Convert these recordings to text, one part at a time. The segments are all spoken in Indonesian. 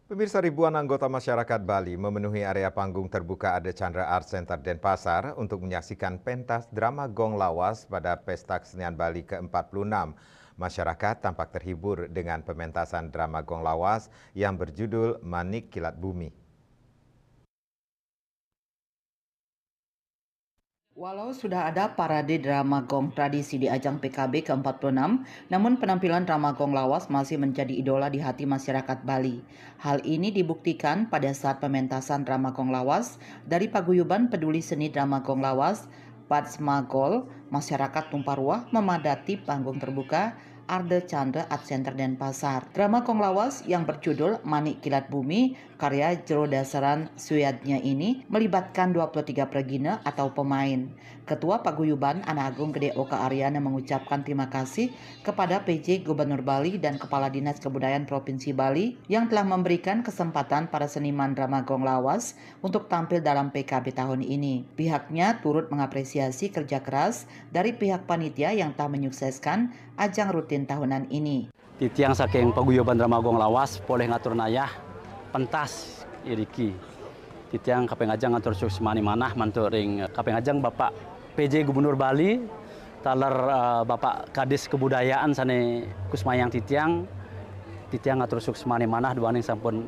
Pemirsa, ribuan anggota masyarakat Bali memenuhi area panggung terbuka Ade Chandra Art Center Denpasar untuk menyaksikan pentas drama Gong Lawas pada Pesta Kesenian Bali ke-46. Masyarakat tampak terhibur dengan pementasan drama Gong Lawas yang berjudul Manik Kilat Bumi. Walau sudah ada parade drama gong tradisi di ajang PKB ke-46, namun penampilan drama gong lawas masih menjadi idola di hati masyarakat Bali. Hal ini dibuktikan pada saat pementasan drama gong lawas dari Paguyuban Peduli Seni Drama Gong Lawas, Padsmagol. Masyarakat tumpah ruah memadati panggung terbuka Ade Chandra Art Center Denpasar. Drama Gong Lawas yang berjudul Manik Kilat Bumi karya Jero Dasaran Suyadnya ini melibatkan 23 pregina atau pemain. Ketua Paguyuban Ana Agung Gede Oka Aryana mengucapkan terima kasih kepada PJ Gubernur Bali dan Kepala Dinas Kebudayaan Provinsi Bali yang telah memberikan kesempatan para seniman drama Gong Lawas untuk tampil dalam PKB tahun ini. Pihaknya turut mengapresiasi kerja keras dari pihak panitia yang telah menyukseskan ajang rutin tahunan ini. Titiang saking Paguyuban drama Gong Lawas boleh ngatur nayah pentas iriki. Titiang kapengajang ngatur suksmani manah mantur ring kapengajang Bapak PJ Gubernur Bali taler Bapak Kadis Kebudayaan sane kusmayang titiang ngatur suksmani manah duaning sampun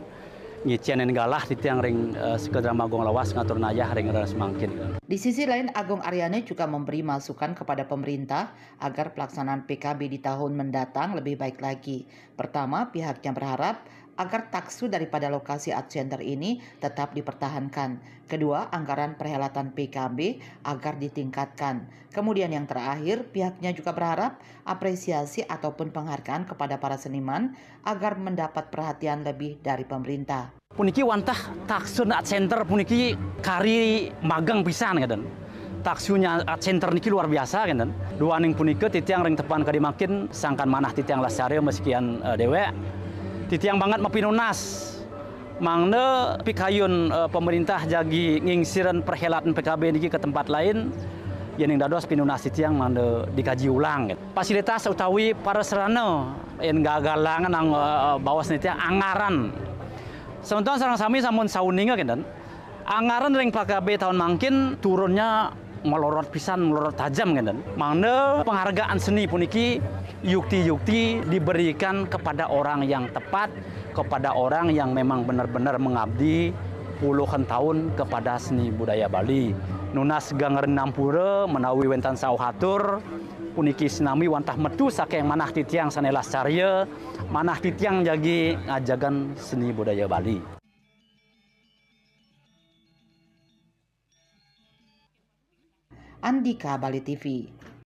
ngicianen galah titiang ring drama Gong Lawas ngatur nayah ring ras mangkin. Di sisi lain, Agung Aryana juga memberi masukan kepada pemerintah agar pelaksanaan PKB di tahun mendatang lebih baik lagi. Pertama, pihaknya berharap agar taksu daripada lokasi art center ini tetap dipertahankan. Kedua, anggaran perhelatan PKB agar ditingkatkan. Kemudian yang terakhir, pihaknya juga berharap apresiasi ataupun penghargaan kepada para seniman agar mendapat perhatian lebih dari pemerintah. Puniki wantah taksun art center puniki kari magang pisan kan. Taksunya art center niki luar biasa kan. Duaning punike titiang ring tepan kadi makin sangkan manah titiang lasare meskian dewe. Titiang banget mapinunas. Mangne pikayun pemerintah jagi ngingsiran perhelatan PKB niki ke tempat lain. Yening dados pinunas titiang mande dikaji ulang. Fasilitas utawi para serana yang gagalangan ang bawas titiang anggaran. Sementara sarang sami samun sauninga kan, anggaran ring PKB tahun mangkin turunnya melorot pisan, melorot tajam kan. Mana penghargaan seni puniki yukti-yukti diberikan kepada orang yang tepat, kepada orang yang memang benar-benar mengabdi puluhan tahun kepada seni budaya Bali. Nunas gangeren nampura menawi wentan sauhatur puniki sinami wantah metu saking manah titiang sanelas carya, manah titiang jagi ngajagan seni budaya Bali. Andika, Bali TV.